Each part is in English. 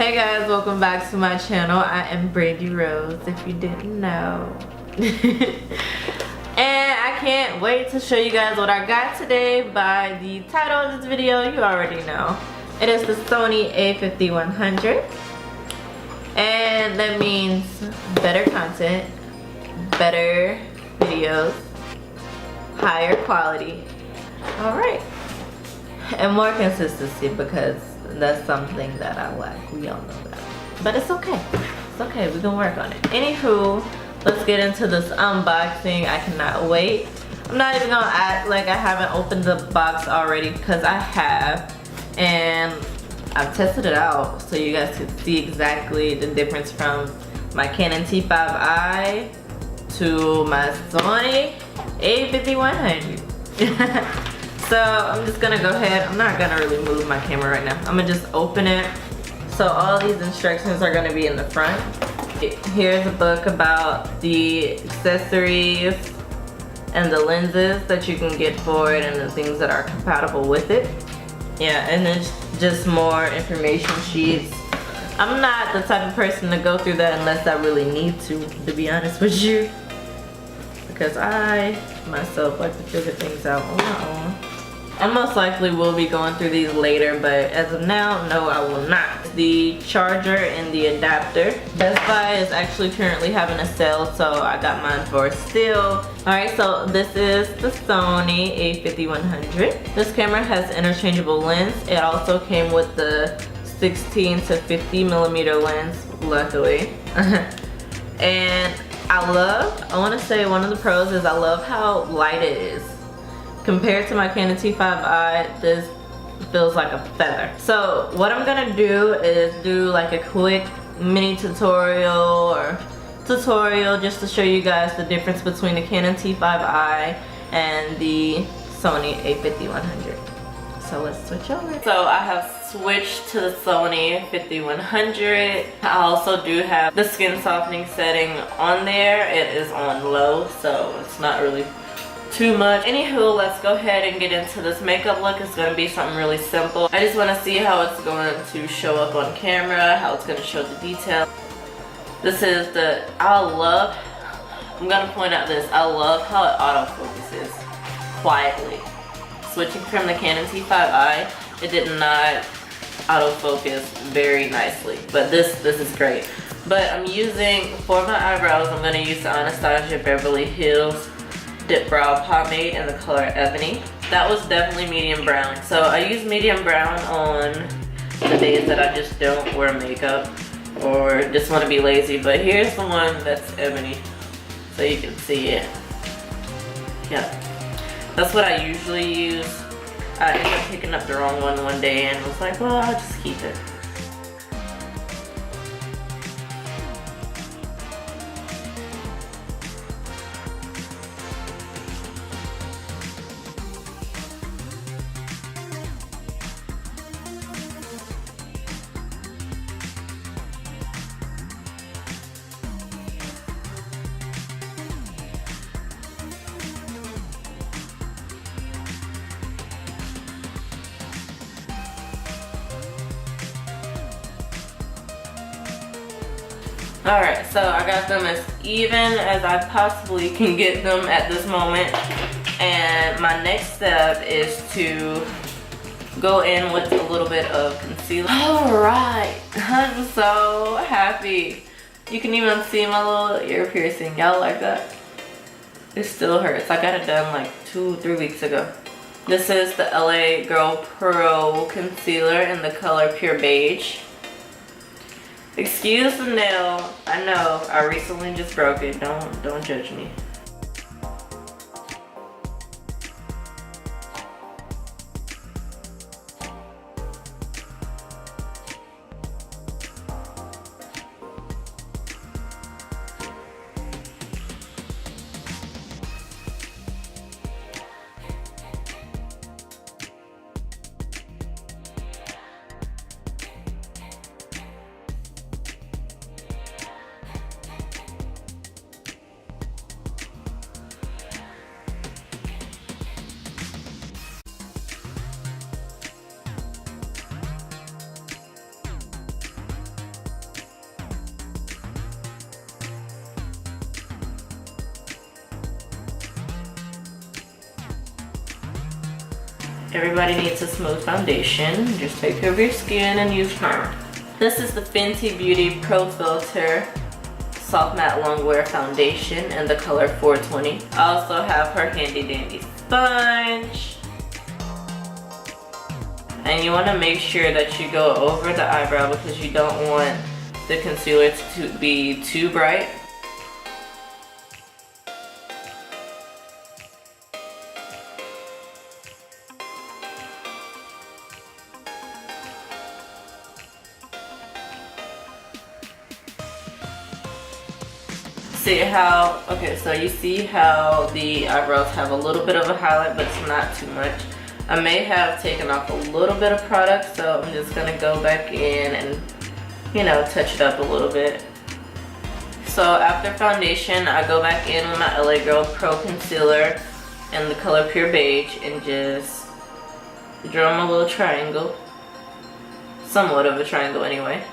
Hey guys, welcome back to my channel. I am Brandi Rose, if you didn't know. And I can't wait to show you guys what I got today. By the title of this video, you already know. It is the Sony a5100. And that means better content, better videos, higher quality. Alright. And more consistency, because that's something that I lack. We all know that. But it's okay. It's okay. We're gonna work on it. Anywho, let's get into this unboxing. I cannot wait. I'm not even gonna act like I haven't opened the box already, because I have. And I've tested it out so you guys can see exactly the difference from my Canon T5I to my Sony a5100. So I'm just gonna go ahead. I'm not gonna really move my camera right now. I'm gonna just open it. So all these instructions are gonna be in the front. Here's a book about the accessories and the lenses that you can get for it and the things that are compatible with it. Yeah, and then just more information sheets. I'm not the type of person to go through that unless I really need to be honest with you. Because I myself like to figure things out on my own. I most likely will be going through these later, but as of now, no, I will not. The charger and the adapter. Best Buy is actually currently having a sale, so I got mine for a steal. Alright, so this is the Sony a5100. This camera has interchangeable lens. It also came with the 16 to 50 millimeter lens, luckily. And I want to say one of the pros is I love how light it is. Compared to my Canon T5I, this feels like a feather. So what I'm gonna do is do like a quick mini tutorial just to show you guys the difference between the Canon T5I and the Sony a5100. So let's switch over. So I have switched to the Sony a5100. I also do have the skin softening setting on there. It is on low, so it's not really too much. Anywho, let's go ahead and get into this makeup look. It's going to be something really simple. I just want to see how it's going to show up on camera, how it's going to show the detail. This is the, I'm going to point out this, I love how it autofocuses quietly. Switching from the Canon T5i, it did not autofocus very nicely, but this is great. But I'm using, for my eyebrows, I'm going to use the Anastasia Beverly Hills Dip Brow Pomade in the color Ebony. That was definitely medium brown. So I use medium brown on the days that I just don't wear makeup or just want to be lazy. But here's the one that's Ebony, so you can see it. Yeah, that's what I usually use. I ended up picking up the wrong one day and was like, well, I'll just keep it. Alright, so I got them as even as I possibly can get them at this moment. And my next step is to go in with a little bit of concealer. Alright, I'm so happy. You can even see my little ear piercing. Y'all like that? It still hurts. I got it done like 2-3 weeks ago. This is the LA Girl Pro Concealer in the color Pure Beige. Excuse the nail. I know, I recently just broke it. Don't judge me. Everybody needs a smooth foundation. Just take care of your skin and use primer. This is the Fenty Beauty Pro Filter Soft Matte Longwear Foundation in the color 420. I also have her handy dandy sponge. And you want to make sure that you go over the eyebrow because you don't want the concealer to be too bright. See how, okay, so you see how the eyebrows have a little bit of a highlight, but it's not too much. I may have taken off a little bit of product, so I'm just gonna go back in and, you know, touch it up a little bit. So after foundation, I go back in with my LA Girl Pro Concealer in the color Pure Beige and just draw my little triangle. Somewhat of a triangle anyway.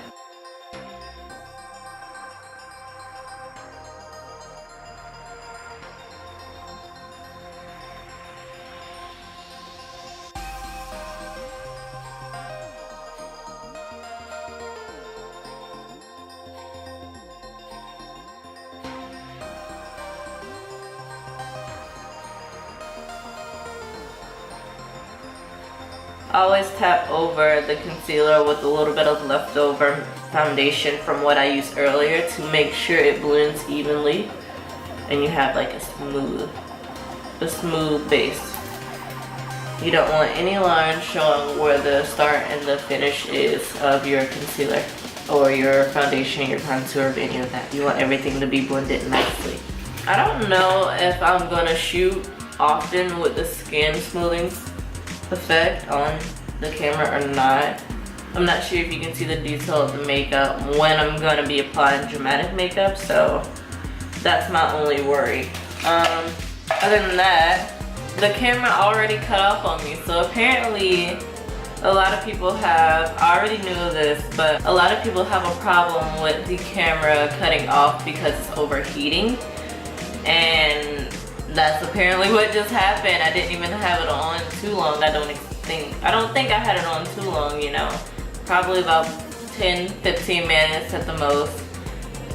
I always tap over the concealer with a little bit of leftover foundation from what I used earlier to make sure it blends evenly and you have like a smooth base. You don't want any lines showing where the start and the finish is of your concealer or your foundation, your contour, any of that. You want everything to be blended nicely. I don't know if I'm gonna shoot often with the skin smoothing effect on the camera or not. I'm not sure if you can see the detail of the makeup when I'm gonna be applying dramatic makeup, so that's my only worry. Other than that, the camera already cut off on me, so apparently a lot of people have, I already knew this, but a lot of people have a problem with the camera cutting off because it's overheating, and that's apparently what just happened. I didn't even have it on too long. I don't think I had it on too long, you know. Probably about 10-15 minutes at the most.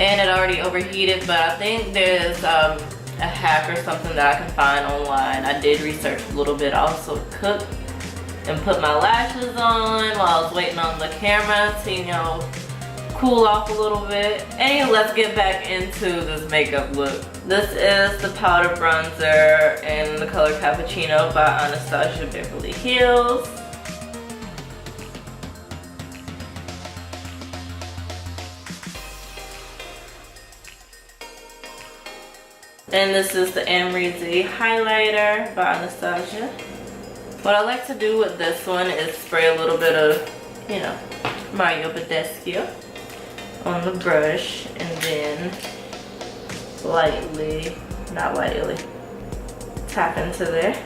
And it already overheated, but I think there's a hack or something that I can find online. I did research a little bit. I also cooked and put my lashes on while I was waiting on the camera to, you know, cool off a little bit. Anyway, let's get back into this makeup look. This is the powder bronzer in the color Cappuccino by Anastasia Beverly Hills. And this is the Amrezy highlighter by Anastasia. What I like to do with this one is spray a little bit of, you know, Mario Badescu on the brush and then lightly, not lightly, tap into there.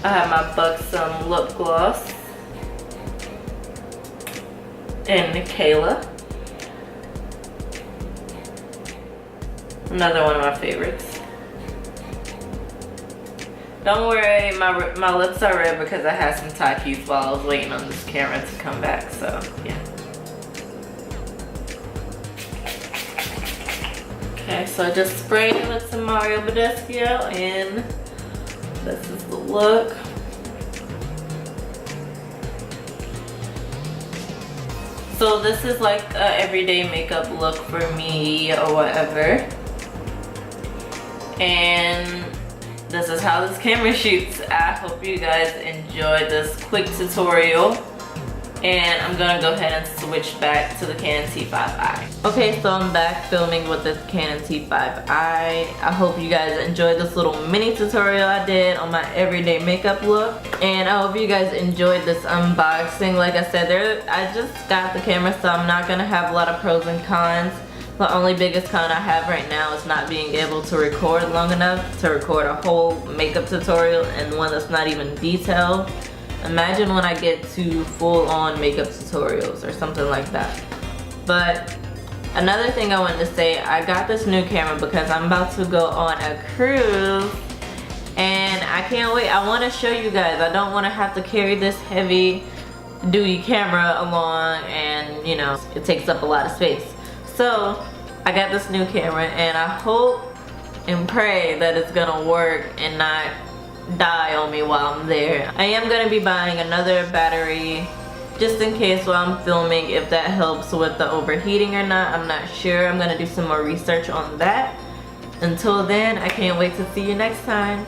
I have my Buxom lip gloss in Kayla. Another one of my favorites. Don't worry, my lips are red because I had some Takis while I was waiting on this camera to come back, so yeah. Okay, so I just sprayed it with some Mario Badescu and this is the look. So this is like a everyday makeup look for me or whatever. And this is how this camera shoots. I hope you guys enjoyed this quick tutorial. And I'm gonna go ahead and switch back to the Canon T5I. Okay, so I'm back filming with this Canon T5I. I hope you guys enjoyed this little mini tutorial I did on my everyday makeup look. And I hope you guys enjoyed this unboxing. Like I said, I just got the camera, so I'm not gonna have a lot of pros and cons. The only biggest con I have right now is not being able to record long enough to record a whole makeup tutorial and one that's not even detailed. Imagine when I get to full-on makeup tutorials or something like that. But another thing I wanted to say, I got this new camera because I'm about to go on a cruise and I can't wait. I want to show you guys. I don't want to have to carry this heavy duty camera along, and you know, it takes up a lot of space. So I got this new camera and I hope and pray that it's gonna work and not die on me while I'm there. I am gonna be buying another battery just in case while I'm filming, if that helps with the overheating or not. I'm not sure. I'm gonna do some more research on that. Until then, I can't wait to see you next time.